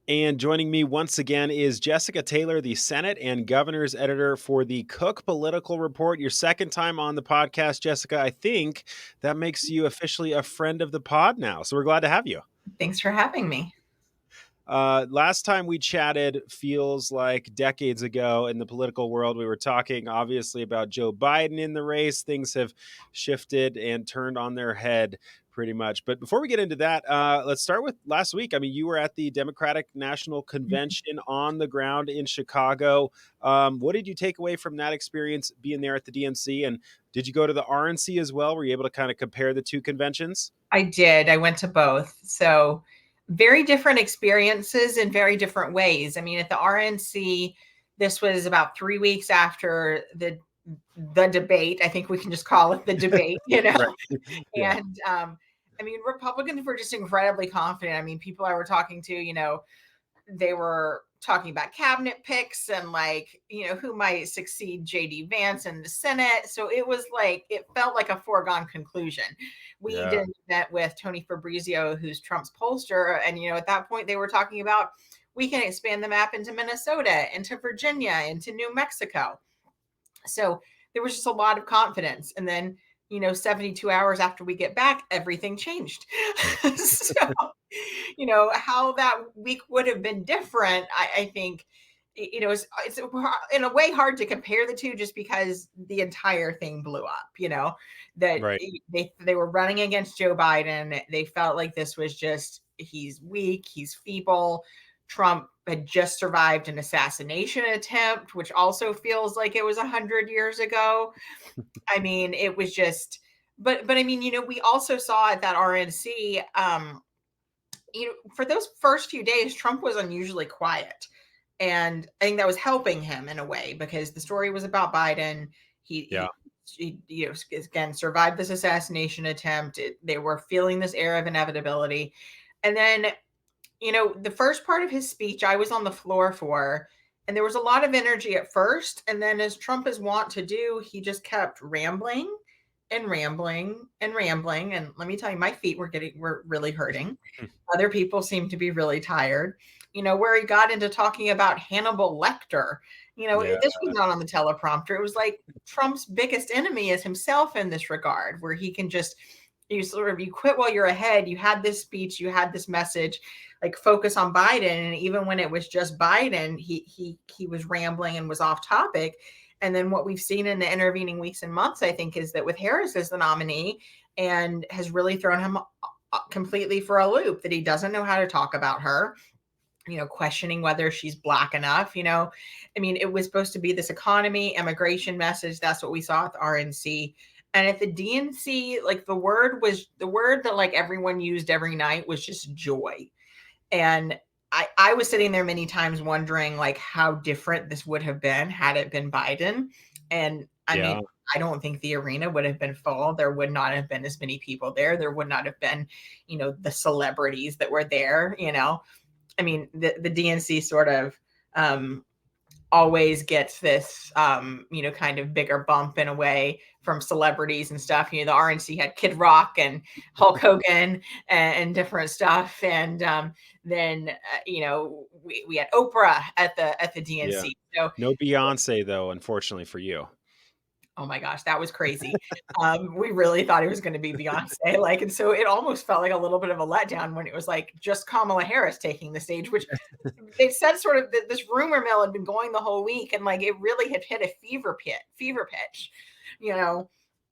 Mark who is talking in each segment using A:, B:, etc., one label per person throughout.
A: And joining me once again is Jessica Taylor, the Senate and Governor's editor for the Cook Political Report. Your second time on the podcast, Jessica. I think that makes you officially a friend of the pod now. So we're glad to have you.
B: Thanks for having me.
A: Last time we chatted feels like decades ago in the political world. We were talking obviously about Joe Biden in the race. Things have shifted and turned on their head pretty much. But before we get into that, let's start with last week. I mean, you were at the Democratic National Convention on the ground in Chicago. What did you take away from that experience being there at the DNC? And did you go to the RNC as well? Were you able to kind of compare the two conventions?
B: I did. I went to both. So very different experiences in very different ways. I mean, at the RNC, this was about 3 weeks after the debate. I think we can just call it the debate,
A: Right. Yeah.
B: And I mean, Republicans were just incredibly confident. I mean, people I were talking to, they were talking about cabinet picks and who might succeed JD Vance in the Senate. So it was it felt like a foregone conclusion. We
A: Yeah.
B: did an event with Tony Fabrizio, who's Trump's pollster. And, at that point they were talking about, we can expand the map into Minnesota, into Virginia, into New Mexico. So there was just a lot of confidence. And then, 72 hours after we get back, everything changed. So, how that week would have been different, I think, it's in a way hard to compare the two just because the entire thing blew up, that
A: Right.
B: they were running against Joe Biden. They felt like this was just, he's weak, he's feeble. Trump had just survived an assassination attempt, which also feels like it was 100 years ago. I mean, it was just, but I mean, we also saw at that RNC, for those first few days, Trump was unusually quiet. And I think that was helping him in a way because the story was about Biden. He again, survived this assassination attempt. They were feeling this air of inevitability. And then, the first part of his speech, I was on the floor for, and there was a lot of energy at first. And then, as Trump is wont to do, he just kept rambling and rambling and rambling. And let me tell you, my feet were really hurting. Other people seemed to be really tired. Where he got into talking about Hannibal Lecter. This was not on the teleprompter. It was like Trump's biggest enemy is himself in this regard, where he can just, you quit while you're ahead. You had this speech, you had this message, focus on Biden. And even when it was just Biden, he was rambling and was off topic. And then what we've seen in the intervening weeks and months, I think, is that with Harris as the nominee and has really thrown him completely for a loop, that he doesn't know how to talk about her, questioning whether she's Black enough. I mean, it was supposed to be this economy, immigration message. That's what we saw at the RNC. And at the DNC, the word that everyone used every night was just joy. And I was sitting there many times wondering how different this would have been had it been Biden. And I mean, I don't think the arena would have been full. There would not have been as many people there. There would not have been, the celebrities that were there, I mean, the DNC sort of always gets this, kind of bigger bump in a way from celebrities and stuff. The RNC had Kid Rock and Hulk Hogan and different stuff. And then, we had Oprah at the DNC.
A: Yeah.
B: So
A: No Beyonce, though, unfortunately for you.
B: Oh my gosh, that was crazy. We really thought it was going to be Beyonce. And so it almost felt like a little bit of a letdown when it was just Kamala Harris taking the stage, which they said sort of this rumor mill had been going the whole week. And it really had hit a fever pitch,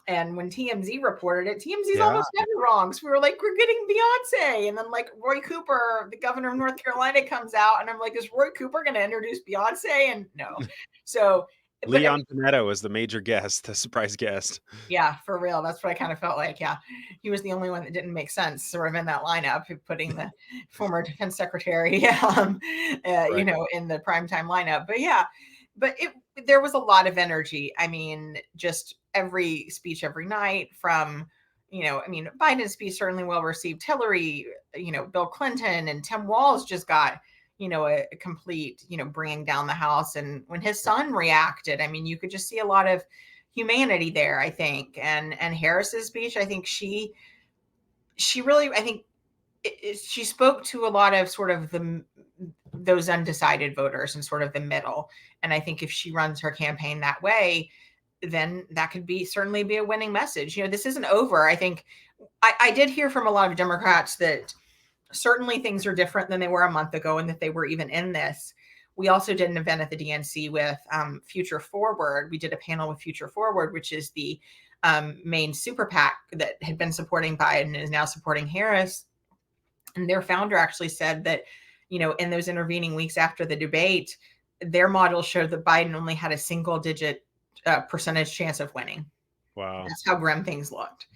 B: and when TMZ reported it, TMZ's almost never wrong. So we were like, we're getting Beyonce. And then Roy Cooper, the governor of North Carolina, comes out and I'm like, is Roy Cooper going to introduce Beyonce? And no. So
A: Leon Panetta was the major guest, the surprise guest.
B: Yeah, for real. That's what I kind of felt like. Yeah. He was the only one that didn't make sense sort of in that lineup, putting the former defense secretary, in the primetime lineup. But yeah, there was a lot of energy. I mean, just every speech every night from, Biden's speech certainly well received. Hillary, Bill Clinton and Tim Walz just got, a complete, bringing down the house. And when his son reacted, I mean, you could just see a lot of humanity there, I think. And Harris's speech, I think she really, I think she spoke to a lot of sort of those undecided voters in sort of the middle. And I think if she runs her campaign that way, then that could certainly be a winning message. This isn't over. I think I did hear from a lot of Democrats that certainly things are different than they were a month ago and that they were even in this. We also did an event at the DNC with Future Forward. We did a panel with Future Forward, which is the main super PAC that had been supporting Biden and is now supporting Harris. And their founder actually said that, in those intervening weeks after the debate, their model showed that Biden only had a single digit percentage chance of winning.
A: Wow.
B: That's how grim things looked,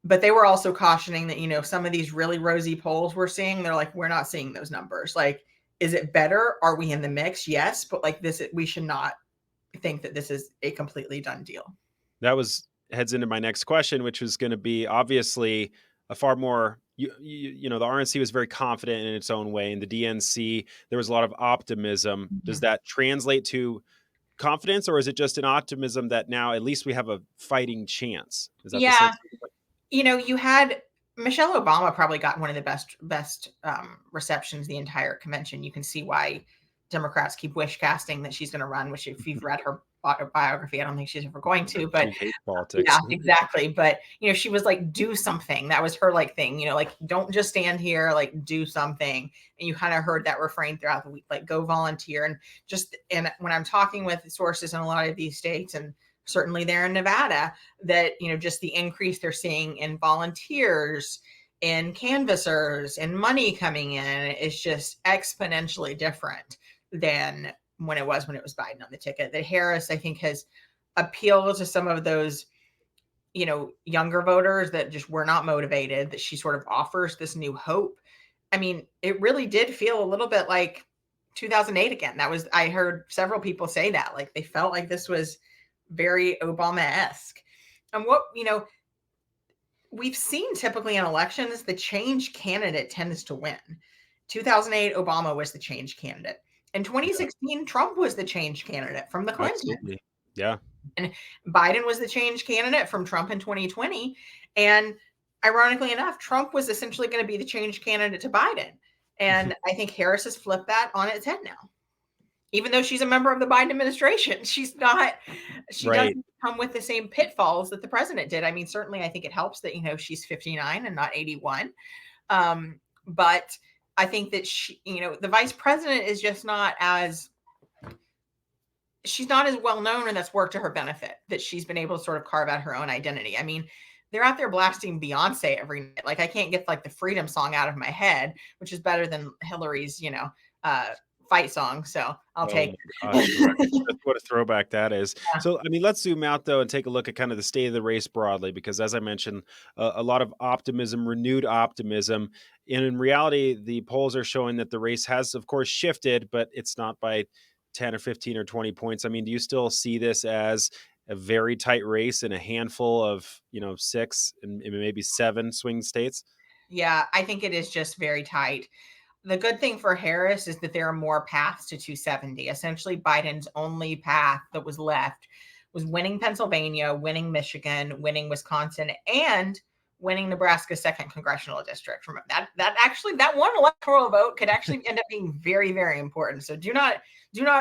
B: But they were also cautioning that, some of these really rosy polls we're seeing, they're like, we're not seeing those numbers. Like, is it better? Are we in the mix? Yes. But like this, we should not think that this is a completely done deal.
A: That heads into my next question, which was going to be obviously a far more, the RNC was very confident in its own way. In the DNC, there was a lot of optimism. Mm-hmm. Does that translate to confidence, or is it just an optimism that now at least we have a fighting chance? Is that
B: the sense? You had Michelle Obama probably got one of the best receptions the entire convention. You can see why Democrats keep wish casting that she's going to run, which if you've read her autobiography, I don't think she's ever going to, but
A: she hates politics.
B: Yeah, exactly. But, she was like, do something. That was her like thing, like, don't just stand here, like do something. And you kind of heard that refrain throughout the week, like go volunteer. And when I'm talking with sources in a lot of these states, and certainly there in Nevada, that, just the increase they're seeing in volunteers, in canvassers, and money coming in is just exponentially different than when it was Biden on the ticket. That Harris, I think, has appealed to some of those, younger voters that just were not motivated, that she sort of offers this new hope. I mean, it really did feel a little bit like 2008 again. I heard several people say that, like they felt like this was very Obama-esque. And what, we've seen typically in elections, the change candidate tends to win. 2008, Obama was the change candidate. In 2016, Trump was the change candidate from the Clintons.
A: Absolutely. Yeah.
B: And Biden was the change candidate from Trump in 2020. And ironically enough, Trump was essentially going to be the change candidate to Biden. And I think Harris has flipped that on its head now. Even though she's a member of the Biden administration, she doesn't come with the same pitfalls that the president did. I mean, certainly I think it helps that, she's 59 and not 81. But I think that she, the vice president is just she's not as well known, and that's worked to her benefit, that she's been able to sort of carve out her own identity. I mean, they're out there blasting Beyonce every night. Like, I can't get like the freedom song out of my head, which is better than Hillary's, fight song. So I'll take
A: it. What a throwback that is. Yeah. So, I mean, let's zoom out though and take a look at kind of the state of the race broadly, because as I mentioned, a lot of optimism, renewed optimism. And in reality, the polls are showing that the race has, of course, shifted, but it's not by 10 or 15 or 20 points. I mean, do you still see this as a very tight race in a handful of, 6 and maybe 7 swing states?
B: Yeah, I think it is just very tight. The good thing for Harris is that there are more paths to 270. Essentially, Biden's only path that was left was winning Pennsylvania, winning Michigan, winning Wisconsin, and winning Nebraska's 2nd congressional district. That one electoral vote could actually end up being very, very important. So do not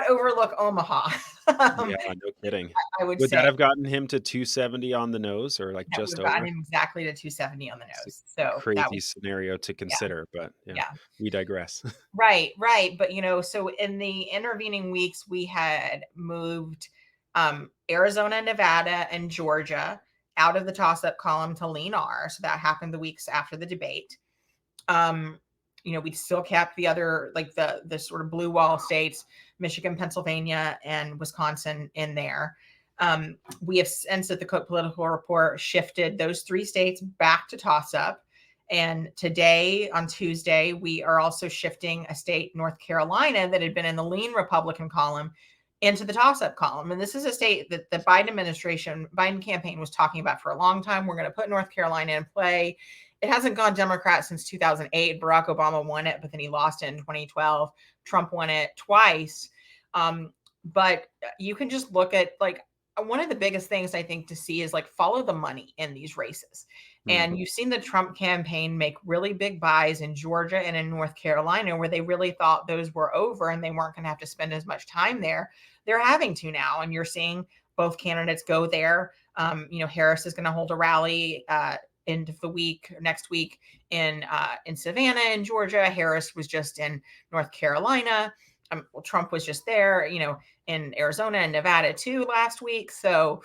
B: overlook Omaha.
A: Yeah, no kidding.
B: Would
A: say that have gotten him to 270 on the nose, or like just over?
B: Gotten him exactly to 270 on the nose. So
A: crazy scenario to consider, but we digress.
B: Right. But so in the intervening weeks, we had moved Arizona, Nevada, and Georgia out of the toss-up column to lean R. So that happened the weeks after the debate. We still kept the other, like the sort of blue wall states, Michigan, Pennsylvania, and Wisconsin in there. We have, since at the Cook Political Report, shifted those 3 states back to toss-up. And today, on Tuesday, we are also shifting a state, North Carolina, that had been in the lean Republican column into the toss-up column. And this is a state that the Biden campaign was talking about for a long time. We're going to put North Carolina in play. It hasn't gone Democrat since 2008. Barack Obama won it, but then he lost it in 2012. Trump won it twice. But you can just look at, like, one of the biggest things I think to see is, like, follow the money in these races.
A: Mm.
B: And you've seen the Trump campaign make really big buys in Georgia and in North Carolina, where they really thought those were over and they weren't going to have to spend as much time there. They're having to now. And you're seeing both candidates go there. Harris is going to hold a rally end of the week, next week in Savannah in Georgia. Harris was just in North Carolina. Trump was just there, in Arizona and Nevada too last week. So,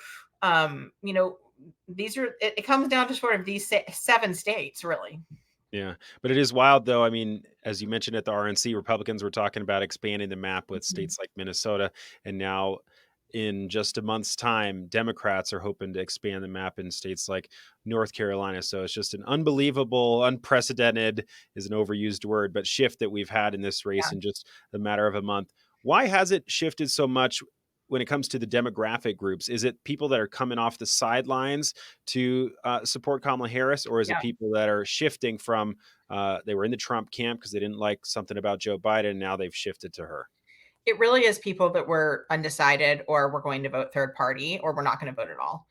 B: it comes down to sort of these 7 states, really.
A: Yeah, but it is wild though. I mean, as you mentioned at the RNC, Republicans were talking about expanding the map with
B: Mhm.
A: states like Minnesota, and now in just a month's time, Democrats are hoping to expand the map in states like North Carolina. So it's just an unbelievable, unprecedented is an overused word, but shift that we've had in this race
B: Yeah.
A: in just a matter of a month. Why has it shifted so much when it comes to the demographic groups? Is it people that are coming off the sidelines to support Kamala Harris, or is it
B: Yeah.
A: people that are shifting from they were in the Trump camp because they didn't like something about Joe Biden, and now they've shifted to her?
B: It really is people that were undecided or we're going to vote third party or we're not going to vote at all.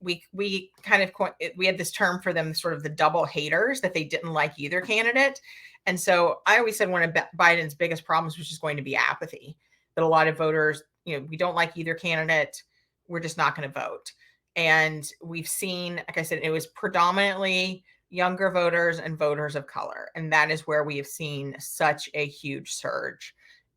B: We kind of we had this term for them, sort of the double haters, that they didn't like either candidate. And so I always said one of Biden's biggest problems was just going to be apathy, that a lot of voters, we don't like either candidate, we're just not going to vote. And we've seen, like I said, it was predominantly younger voters and voters of color, and that is where we have seen such a huge surge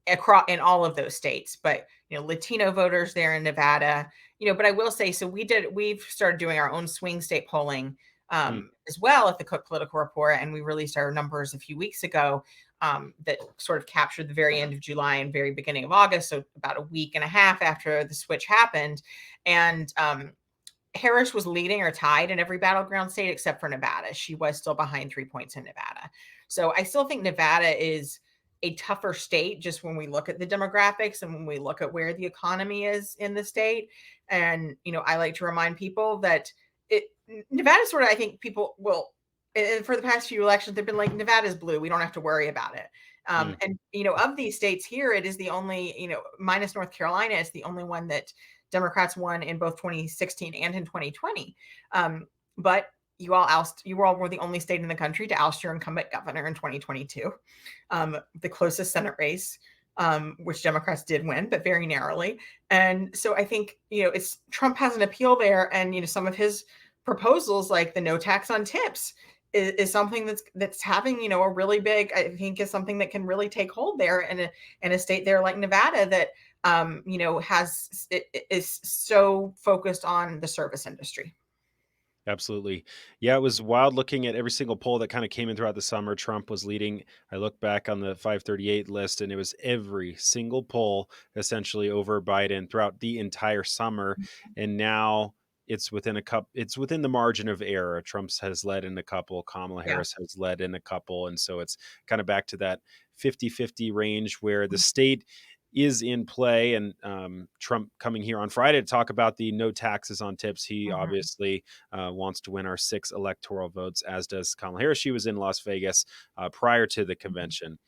B: across in all of those states. But Latino voters there in Nevada, but I will say, so we've started doing our own swing state polling
A: Mm.
B: as well at the Cook Political Report, and we released our numbers a few weeks ago, that sort of captured the very end of July and very beginning of August, so about a week and a half after the switch happened. And Harris was leading or tied in every battleground state except for Nevada. She was still behind 3 points in Nevada. So I still think Nevada is a tougher state, just when we look at the demographics and when we look at where the economy is in the state. And, I like to remind people that Nevada sort of, I think people will, and for the past few elections, they've been like, Nevada's blue, we don't have to worry about it.
A: Mm.
B: And, of these states here, it is the only, minus North Carolina, it's the only one that Democrats won in both 2016 and in 2020. But you all were the only state in the country to oust your incumbent governor in 2022. The closest Senate race, which Democrats did win, but very narrowly. And so I think, it's Trump has an appeal there, and some of his proposals, like the no tax on tips, is something that's having, a really big, I think, is something that can really take hold there in a state there like Nevada that is so focused on the service industry.
A: Absolutely. Yeah, it was wild looking at every single poll that kind of came in throughout the summer. Trump was leading. I look back on the 538 list, and it was every single poll essentially over Biden throughout the entire summer. And now it's within the margin of error. Trump's has led in a couple, Kamala
B: Yeah.
A: Harris has led in a couple. And so it's kind of back to that 50-50 range where the state is in play. And Trump coming here on Friday to talk about the no taxes on tips. He
B: Mhm.
A: obviously wants to win our 6 electoral votes, as does Kamala Harris. She was in Las Vegas prior to the convention.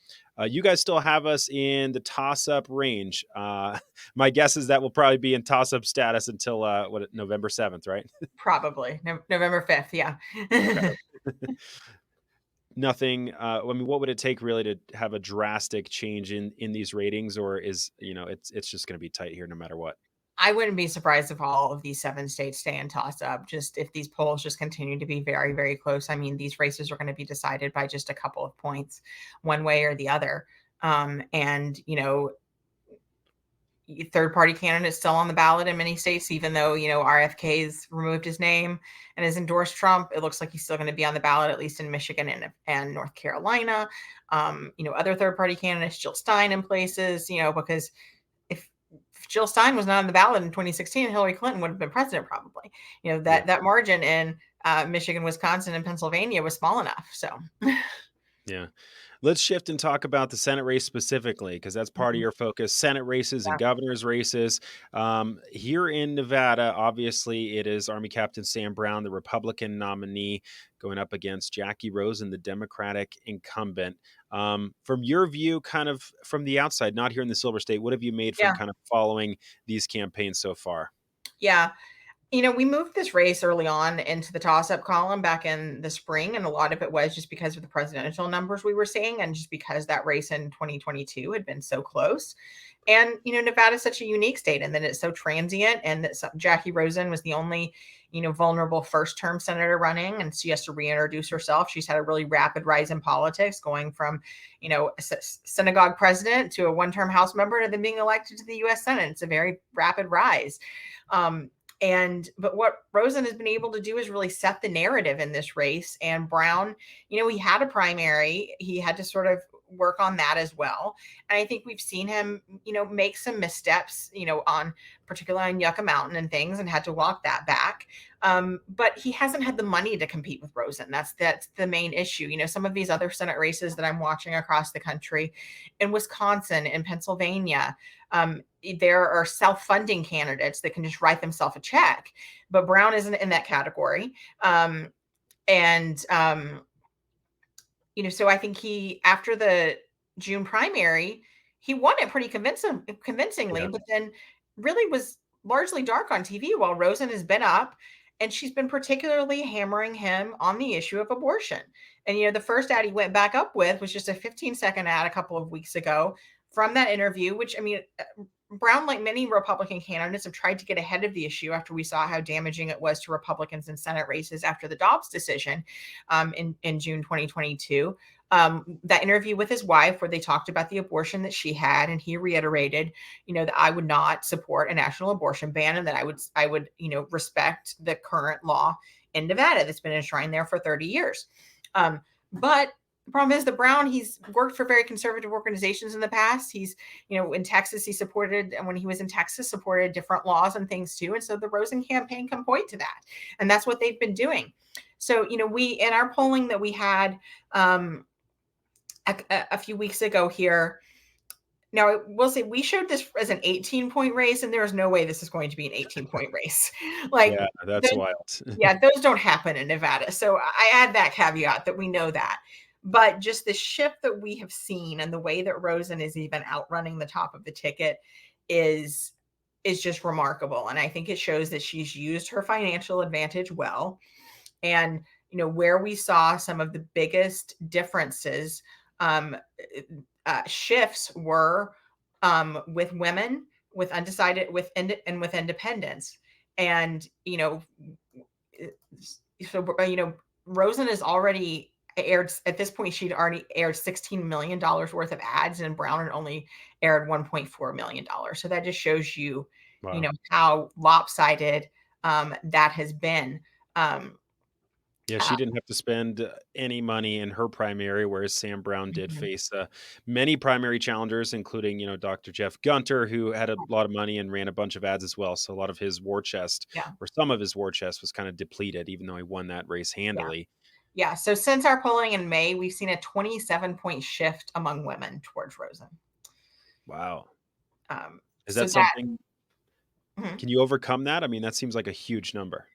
A: You guys still have us in the toss-up range. My guess is that we'll probably be in toss-up status until November 7th, right?
B: Probably November 5th. Yeah.
A: Okay. Nothing. I mean, what would it take really to have a drastic change in these ratings, or is it's just going to be tight here no matter what?
B: I wouldn't be surprised if all of these 7 states stay in toss up, just if these polls just continue to be very, very close. I mean, these races are going to be decided by just a couple of points, one way or the other. And, third party candidates still on the ballot in many states, even though, RFK's removed his name and has endorsed Trump. It looks like he's still going to be on the ballot, at least in Michigan and North Carolina. Other third party candidates, Jill Stein in places, because if Jill Stein was not on the ballot in 2016, Hillary Clinton would have been president probably.
A: Yeah.
B: That margin in Michigan, Wisconsin, and Pennsylvania was small enough. So,
A: Yeah. Let's shift and talk about the Senate race specifically, because that's part of
B: mhm,
A: your focus. Senate races and
B: yeah,
A: governor's races. Here in Nevada, obviously, it is Army Captain Sam Brown, the Republican nominee, going up against Jackie Rosen, the Democratic incumbent. From your view, kind of from the outside, not here in the Silver State, what have you made from
B: yeah,
A: kind of following these campaigns so far?
B: yeah. We moved this race early on into the toss-up column back in the spring, and a lot of it was just because of the presidential numbers we were seeing, and just because that race in 2022 had been so close. And Nevada is such a unique state, and that it's so transient, and that Jackie Rosen was the only vulnerable first-term senator running, and she has to reintroduce herself. She's had a really rapid rise in politics, going from a synagogue president to a one-term House member to then being elected to the U.S. Senate. It's a very rapid rise. But what Rosen has been able to do is really set the narrative in this race. And Brown, he had a primary. He had to sort of work on that as well. And I think we've seen him, make some missteps, particularly on Yucca Mountain and things, and had to walk that back. But he hasn't had the money to compete with Rosen. That's the main issue. Some of these other Senate races that I'm watching across the country, in Wisconsin, in Pennsylvania, there are self-funding candidates that can just write themselves a check, but Brown isn't in that category. So I think after the June primary, he won it pretty convincingly,
A: Yeah.
B: but then really was largely dark on TV while Rosen has been up, and she's been particularly hammering him on the issue of abortion. And, the first ad he went back up with was just a 15-second ad a couple of weeks ago from that interview, which, Brown, like many Republican candidates, have tried to get ahead of the issue after we saw how damaging it was to Republicans in Senate races after the Dobbs decision in June 2022. That interview with his wife, where they talked about the abortion that she had, and he reiterated, that I would not support a national abortion ban, and that I would, respect the current law in Nevada that's been enshrined there for 30 years. But the problem is that Brown, he's worked for very conservative organizations in the past. He's, in Texas, and when he was in Texas, supported different laws and things too. And so the Rosen campaign can point to that. And that's what they've been doing. So, we, in our polling that we had a few weeks ago here, now, we'll say we showed this as an 18-point race, and there is no way this is going to be an 18-point race.
A: Yeah, that's wild.
B: Yeah, those don't happen in Nevada. So I add that caveat that we know that. But just the shift that we have seen, and the way that Rosen is even outrunning the top of the ticket is just remarkable. And I think it shows that she's used her financial advantage well. And, where we saw some of the biggest differences, shifts were with women, with undecided, with independents. And, Rosen has already aired, at this point, she'd already aired $16 million worth of ads, and Brown had only aired $1.4 million. So that just shows you,
A: Wow.
B: how lopsided that has been.
A: Yeah, she didn't have to spend any money in her primary, whereas Sam Brown did face many primary challengers, including, Dr. Jeff Gunter, who had a lot of money and ran a bunch of ads as well. So a lot of his war chest,
B: Yeah.
A: or some of his war chest, was kind of depleted, even though he won that race handily.
B: Yeah. So since our polling in May, we've seen a 27-point shift among women towards Rosen.
A: Wow. Is
B: so
A: that something?
B: Mhm.
A: Can you overcome that? I mean, that seems like a huge number.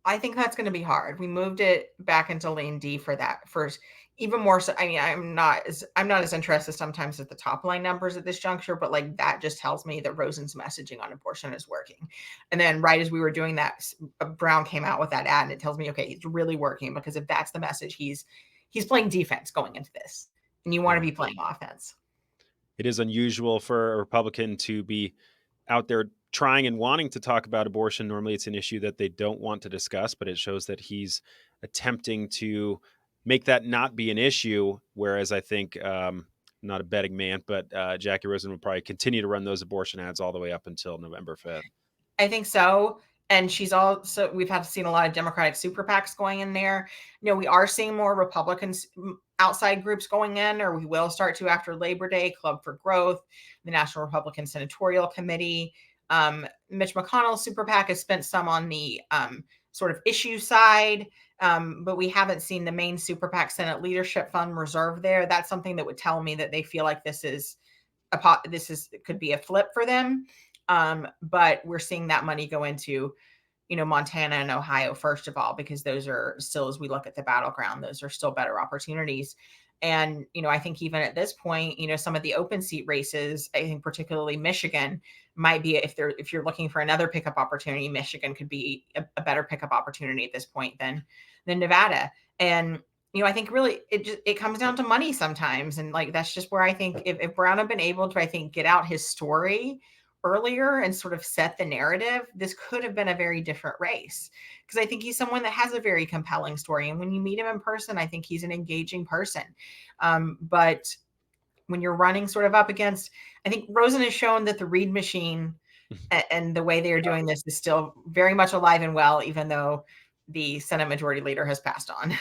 B: I think that's going to be hard. We moved it back into lane D for that first, even more so. I mean, I'm not as interested sometimes at the top line numbers at this juncture, but like that just tells me that Rosen's messaging on abortion is working. And then right as we were doing that, Brown came out with that ad, and it tells me, okay, it's really working, because if that's the message, he's playing defense going into this, and you want to be playing offense.
A: It is unusual for a Republican to be out there trying and wanting to talk about abortion. Normally it's an issue that they don't want to discuss, but it shows that he's attempting to make that not be an issue. Whereas I think, not a betting man, but Jackie Rosen will probably continue to run those abortion ads all the way up until November 5th.
B: I think so. And we've seen a lot of Democratic super PACs going in there. We are seeing more Republicans, outside groups going in, or we will start to after Labor Day. Club for Growth, the National Republican Senatorial Committee. Mitch McConnell's super PAC has spent some on the sort of issue side, but we haven't seen the main super PAC Senate Leadership Fund reserve there. That's something that would tell me that they feel like this could be a flip for them. But we're seeing that money go into, Montana and Ohio, first of all, because those are still, as we look at the battleground, those are still better opportunities. And, I think even at this point, some of the open seat races, I think particularly Michigan might be, if you're looking for another pickup opportunity, Michigan could be a better pickup opportunity at this point than Nevada. And, I think really it comes down to money sometimes. And like that's just where I think if Brown had been able to, I think, get out his story earlier and sort of set the narrative, this could have been a very different race. Because I think he's someone that has a very compelling story. And when you meet him in person, I think he's an engaging person. But when you're running sort of up against, I think Rosen has shown that the Reid machine and the way they are doing this is still very much alive and well, even though the Senate Majority Leader has passed on.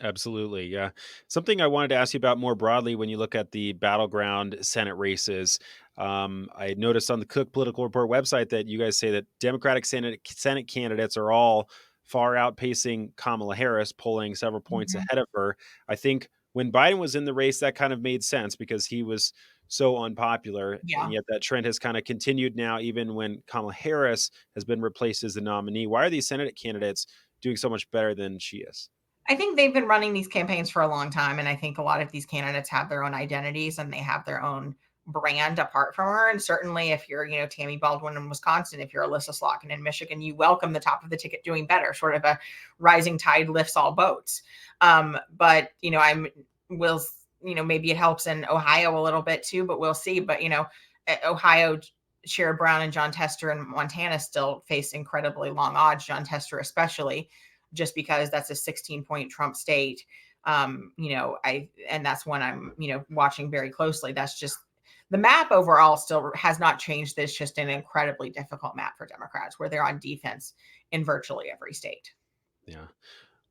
A: Absolutely. Yeah. Something I wanted to ask you about more broadly when you look at the battleground Senate races. I noticed on the Cook Political Report website that you guys say that Democratic Senate candidates are all far outpacing Kamala Harris, polling several points
B: Mhm.
A: ahead of her. I think when Biden was in the race, that kind of made sense because he was so unpopular. And
B: Yeah.
A: yet that trend has kind of continued now, even when Kamala Harris has been replaced as the nominee. Why are these Senate candidates doing so much better than she is?
B: I think they've been running these campaigns for a long time, and I think a lot of these candidates have their own identities and they have their own brand apart from her. And certainly, if you're, Tammy Baldwin in Wisconsin, if you're Alyssa Slotkin in Michigan, you welcome the top of the ticket doing better. Sort of a rising tide lifts all boats. But I'm will maybe it helps in Ohio a little bit too, but we'll see. But Ohio. Sherrod Brown and John Tester in Montana still face incredibly long odds. John Tester, especially, just because that's a 16-point Trump state. And that's one I'm, watching very closely. That's just the map overall still has not changed. It's just an incredibly difficult map for Democrats where they're on defense in virtually every state.
A: Yeah.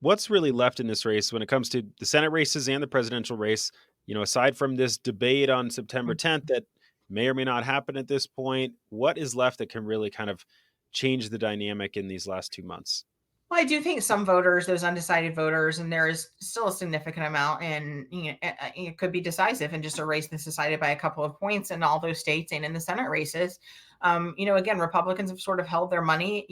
A: What's really left in this race when it comes to the Senate races and the presidential race? Aside from this debate on September 10th that may or may not happen at this point, what is left that can really kind of change the dynamic in these last 2 months?
B: Well, I do think some voters, those undecided voters, and there is still a significant amount, and it could be decisive in just a race that's decided by a couple of points in all those states and in the Senate races. Again, Republicans have sort of held their money.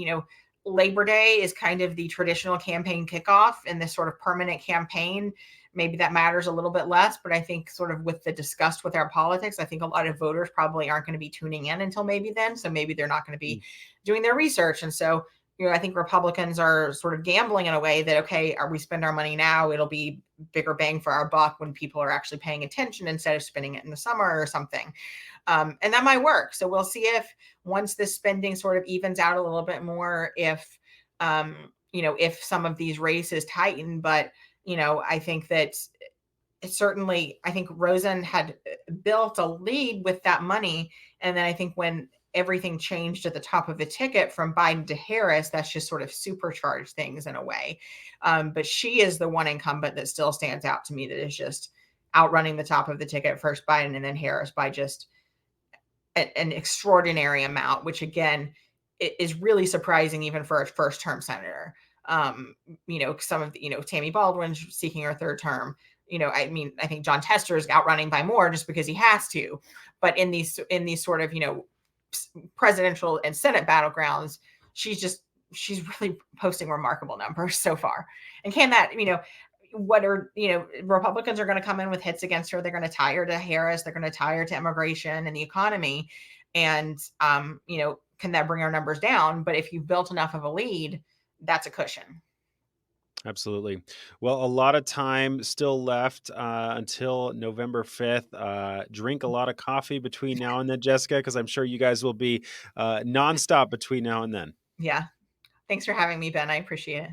B: Labor Day is kind of the traditional campaign kickoff, and this sort of permanent campaign. Maybe that matters a little bit less, but I think sort of with the disgust with our politics, I think a lot of voters probably aren't going to be tuning in until maybe then. So maybe they're not going to be doing their research, and so I think Republicans are sort of gambling in a way that, okay, we spend our money now, it'll be bigger bang for our buck when people are actually paying attention instead of spending it in the summer or something. And that might work. So we'll see if once this spending sort of evens out a little bit more, if some of these races tighten. But, I think that certainly, I think Rosen had built a lead with that money. And then I think when everything changed at the top of the ticket from Biden to Harris, that's just sort of supercharged things in a way. But she is the one incumbent that still stands out to me that is just outrunning the top of the ticket, first Biden and then Harris by just an extraordinary amount, which again is really surprising even for a first term senator. Some of Tammy Baldwin's seeking her third term. I think John Tester is outrunning by more just because he has to. But in these sort of, presidential and Senate battlegrounds, she's really posting remarkable numbers so far. And can that, what are Republicans are going to come in with hits against her. They're going to tie her to Harris. They're going to tie her to immigration and the economy. And can that bring our numbers down? But if you've built enough of a lead, that's a cushion.
A: Absolutely. Well, a lot of time still left until November 5th. Drink a lot of coffee between now and then, Jessica, because I'm sure you guys will be nonstop between now and then.
B: Yeah. Thanks for having me, Ben. I appreciate it.